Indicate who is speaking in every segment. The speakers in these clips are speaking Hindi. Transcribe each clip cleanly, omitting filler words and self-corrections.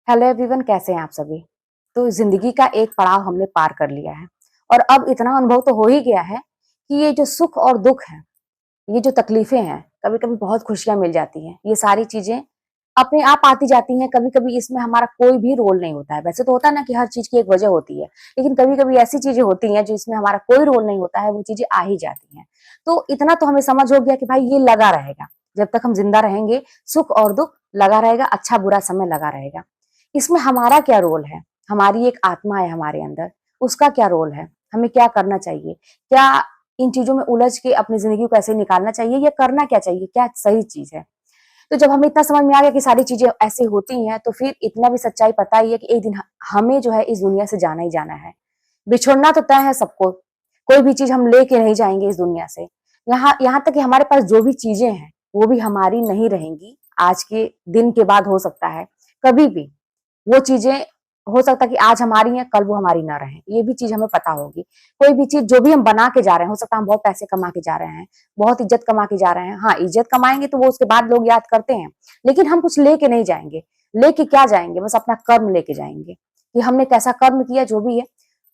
Speaker 1: हेलो एवरीवन, कैसे हैं आप सभी। तो जिंदगी का एक पड़ाव हमने पार कर लिया है और अब इतना अनुभव तो हो ही गया है कि ये जो सुख और दुख है, ये जो तकलीफें हैं, कभी कभी बहुत खुशियां मिल जाती हैं, ये सारी चीजें अपने आप आती जाती हैं। कभी कभी इसमें हमारा कोई भी रोल नहीं होता है। वैसे तो होता है ना कि हर चीज की एक वजह होती है, लेकिन कभी कभी ऐसी चीजें होती हैं जो इसमें हमारा कोई रोल नहीं होता है, वो चीजें आ ही जाती हैं। तो इतना तो हमें समझ हो गया कि भाई ये लगा रहेगा, जब तक हम जिंदा रहेंगे सुख और दुख लगा रहेगा, अच्छा बुरा समय लगा रहेगा। इसमें हमारा क्या रोल है? हमारी एक आत्मा है हमारे अंदर, उसका क्या रोल है? हमें क्या करना चाहिए? क्या इन चीजों में उलझ के अपनी जिंदगी को ऐसे निकालना चाहिए या करना क्या चाहिए? क्या सही चीज है? तो जब हमें इतना समझ में आ गया कि सारी चीजें ऐसी होती हैं, तो फिर इतना भी सच्चाई पता ही है कि एक दिन हमें जो है इस दुनिया से जाना ही जाना है। बिछोड़ना तो तय है सबको, कोई भी चीज हम लेके नहीं जाएंगे इस दुनिया से। यहाँ यहाँ तक कि हमारे पास जो भी चीजें हैं वो भी हमारी नहीं रहेंगी। आज के दिन के बाद हो सकता है कभी भी वो चीजें, हो सकता है कि आज हमारी है कल वो हमारी ना रहे, ये भी चीज हमें पता होगी। कोई भी चीज जो भी हम बना के जा रहे हैं, हो सकता है हम बहुत पैसे कमा के जा रहे हैं, बहुत इज्जत कमा के जा रहे हैं। हाँ, इज्जत कमाएंगे तो वो उसके बाद लोग याद करते हैं, लेकिन हम कुछ लेके नहीं जाएंगे। लेके क्या जाएंगे? बस अपना कर्म लेके जाएंगे कि हमने कैसा कर्म किया, जो भी है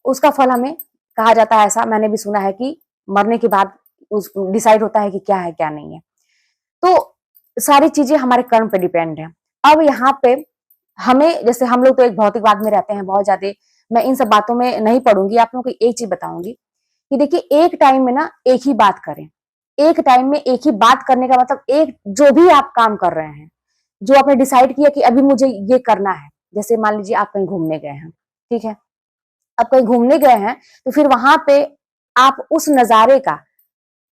Speaker 1: उसका फल हमें, कहा जाता है ऐसा, मैंने भी सुना है कि मरने के बाद उस डिसाइड होता है कि क्या है क्या नहीं है। तो सारी चीजें हमारे कर्म पे डिपेंड है। अब यहाँ पे हमें, जैसे हम लोग तो एक भौतिकवाद में रहते हैं बहुत ज्यादा, मैं इन सब बातों में नहीं पढ़ूंगी। आप लोगों को एक चीज बताऊंगी कि देखिए, एक टाइम में ना एक ही बात करें। एक टाइम में एक ही बात करने का मतलब, एक जो भी आप काम कर रहे हैं, जो आपने डिसाइड किया कि अभी मुझे ये करना है। जैसे मान लीजिए आप कहीं घूमने गए हैं, ठीक है, आप कहीं घूमने गए हैं, तो फिर वहां पे आप उस नजारे का,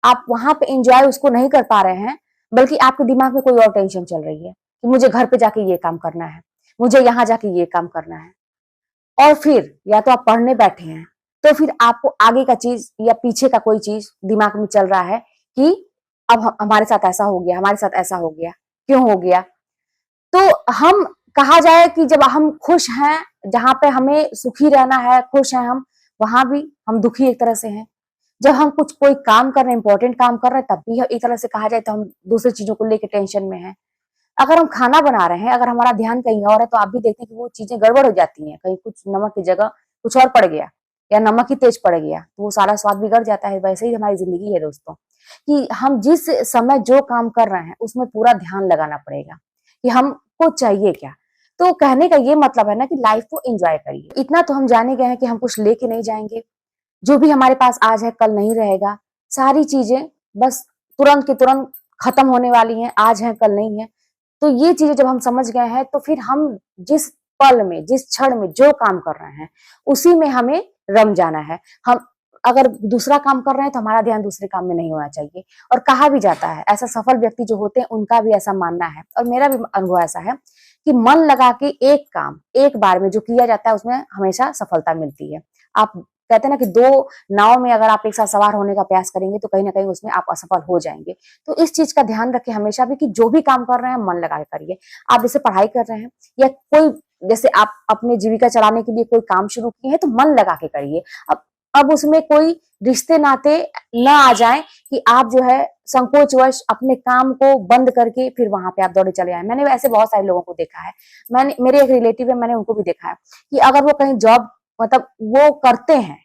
Speaker 1: आप वहां पे एंजॉय उसको नहीं कर पा रहे हैं, बल्कि आपके दिमाग में कोई और टेंशन चल रही है कि मुझे घर पे जाके ये काम करना है, मुझे यहाँ जाके ये काम करना है। और फिर या तो आप पढ़ने बैठे हैं, तो फिर आपको आगे का चीज या पीछे का कोई चीज दिमाग में चल रहा है कि अब हमारे साथ ऐसा हो गया, हमारे साथ ऐसा हो गया, क्यों हो गया। तो हम, कहा जाए कि जब हम खुश हैं, जहां पे हमें सुखी रहना है, खुश हैं हम, वहां भी हम दुखी एक तरह से हैं। जब हम कुछ कोई काम कर रहे हैं, इंपॉर्टेंट काम कर रहे हैं, तब भी एक तरह से कहा जाए तो हम दूसरी चीजों को लेकर टेंशन में हैं। अगर हम खाना बना रहे हैं, अगर हमारा ध्यान कहीं और है, तो आप भी देखते हैं कि वो चीजें गड़बड़ हो जाती हैं। कहीं कुछ नमक की जगह कुछ और पड़ गया, या नमक ही तेज पड़ गया, तो वो सारा स्वाद बिगड़ जाता है। वैसे ही हमारी जिंदगी है दोस्तों, कि हम जिस समय जो काम कर रहे हैं उसमें पूरा ध्यान लगाना पड़ेगा कि हमको चाहिए क्या। तो कहने का ये मतलब है ना कि लाइफ को एंजॉय करिए। इतना तो हम जाने गए हैं कि हम कुछ लेके नहीं जाएंगे। जो भी हमारे पास आज है कल नहीं रहेगा। सारी चीजें बस तुरंत के तुरंत खत्म होने वाली हैं, आज है कल नहीं है। तो ये चीजें जब हम समझ गए हैं, तो फिर हम जिस पल में, जिस क्षण में जो काम कर रहे हैं, उसी में हमें रम जाना है। हम अगर दूसरा काम कर रहे हैं तो हमारा ध्यान दूसरे काम में नहीं होना चाहिए। और कहा भी जाता है, ऐसा सफल व्यक्ति जो होते हैं उनका भी ऐसा मानना है, और मेरा भी अनुभव ऐसा है कि मन लगा के एक काम एक बार में जो किया जाता है उसमें हमेशा सफलता मिलती है। आप कहते हैं ना कि दो नाव में अगर आप एक साथ सवार होने का प्रयास करेंगे तो कहीं ना कहीं उसमें आप असफल हो जाएंगे। तो इस चीज का ध्यान रखें हमेशा भी कि जो भी काम कर रहे हैं मन लगा के करिए। आप जैसे पढ़ाई कर रहे हैं, या कोई, जैसे आप अपने जीविका चलाने के लिए कोई काम शुरू किए हैं, तो मन लगा के करिए। अब उसमें कोई रिश्ते नाते न आ जाए कि आप जो है संकोचवश अपने काम को बंद करके फिर वहां पे आप दौड़े चले आए। मैंने ऐसे बहुत सारे लोगों को देखा है। मैंने, मेरे एक रिलेटिव है, मैंने उनको भी देखा है कि अगर वो कहीं जॉब, मतलब वो करते हैं,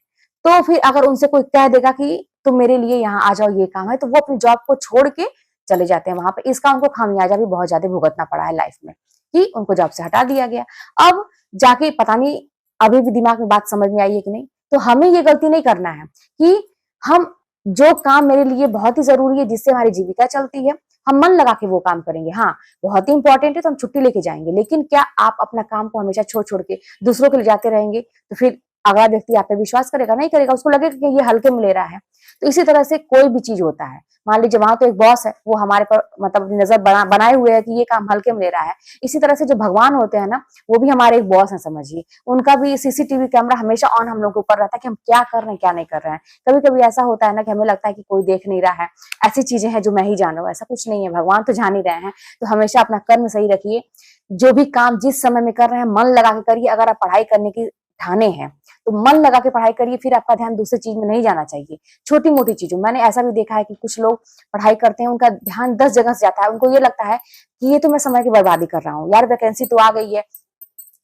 Speaker 1: तो फिर अगर उनसे कोई कह देगा कि तुम मेरे लिए यहाँ आ जाओ, ये काम है, तो वो अपनी जॉब को छोड़ के चले जाते हैं वहां पे। इसका उनको खामियाजा भी बहुत ज्यादा भुगतना पड़ा है लाइफ में, कि उनको जॉब से हटा दिया गया। अब जाके पता नहीं अभी भी दिमाग में बात समझ में आई है कि नहीं। तो हमें ये गलती नहीं करना है कि हम, जो काम मेरे लिए बहुत ही जरूरी है, जिससे हमारी जीविका चलती है, हम मन लगा के वो काम करेंगे। हाँ, बहुत ही इंपॉर्टेंट है तो हम छुट्टी लेके जाएंगे, लेकिन क्या आप अपना काम को हमेशा छोड़ छोड़ के दूसरों के लिए जाते रहेंगे? तो फिर अगला व्यक्ति आप पे विश्वास करेगा? नहीं करेगा, उसको लगेगा कि ये हल्के में ले रहा है। तो इसी तरह से कोई भी चीज होता है, मान लीजिए वहां तो एक बॉस है, वो हमारे पर मतलब नजर बनाए हुए है कि ये काम हल्के में ले रहा है। इसी तरह से जो भगवान होते हैं ना, वो भी हमारे एक बॉस है समझिए। उनका भी सीसीटीवी कैमरा हमेशा ऑन हम लोग के ऊपर रहता है कि हम क्या कर रहे हैं क्या नहीं कर रहे हैं। कभी कभी ऐसा होता है ना कि हमें लगता है कि कोई देख नहीं रहा है, ऐसी चीजें हैं जो मैं ही जान रहा हूँ। ऐसा कुछ नहीं है, भगवान तो जान ही रहे हैं। तो हमेशा अपना कर्म सही रखिए। जो भी काम जिस समय में कर रहे हैं मन लगा के करिए। अगर आप पढ़ाई करने की ठाने हैं तो मन लगा के पढ़ाई करिए, फिर आपका ध्यान दूसरी चीज में नहीं जाना चाहिए। छोटी मोटी चीजों, मैंने ऐसा भी देखा है कि कुछ लोग पढ़ाई करते हैं, उनका ध्यान 10 जगह से जाता है। उनको ये लगता है कि ये तो मैं समय की बर्बादी कर रहा हूँ, यार वैकेंसी तो आ गई है,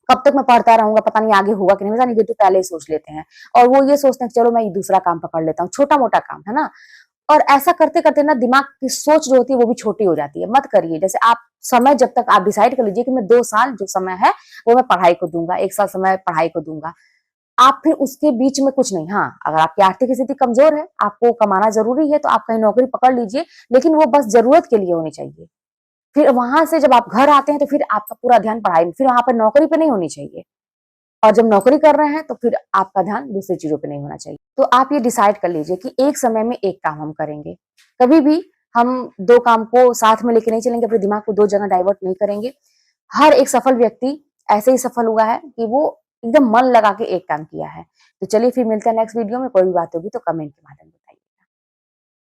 Speaker 1: कब तक मैं पढ़ता रहूंगा, पता नहीं आगे होगा कि नहीं, पता नहीं, तो पहले ही सोच लेते हैं। और वो ये सोचते हैं कि चलो मैं ये दूसरा काम पकड़ लेता हूँ, छोटा मोटा काम है ना। और ऐसा करते करते ना दिमाग की सोच जो होती है वो भी छोटी हो जाती है। मत करिए। जैसे आप समय, जब तक आप डिसाइड कर लीजिए कि मैं 2 साल जो समय है वो मैं पढ़ाई को दूंगा, 1 साल समय पढ़ाई को दूंगा, आप फिर उसके बीच में कुछ नहीं। हाँ, अगर आपकी आर्थिक स्थिति कमजोर है, आपको कमाना जरूरी है, तो आप कहीं नौकरी पकड़ लीजिए, लेकिन वो बस जरूरत के लिए होनी चाहिए। फिर वहां से जब आप घर आते हैं तो फिर आपका पूरा ध्यान पढ़ाई में, फिर वहां पर नौकरी पे नहीं होनी चाहिए। और जब नौकरी कर रहे हैं तो फिर आपका ध्यान दूसरी चीजों पे नहीं होना चाहिए। तो आप ये डिसाइड कर लीजिए कि एक समय में एक काम हम करेंगे। कभी भी हम 2 काम को साथ में लेके नहीं चलेंगे, अपने दिमाग को 2 जगह डाइवर्ट नहीं करेंगे। हर एक सफल व्यक्ति ऐसे ही सफल हुआ है कि वो एकदम मन लगा के एक काम किया है। तो चलिए फिर मिलते हैं नेक्स्ट वीडियो में। कोई भी बात होगी तो कमेंट के माध्यम से।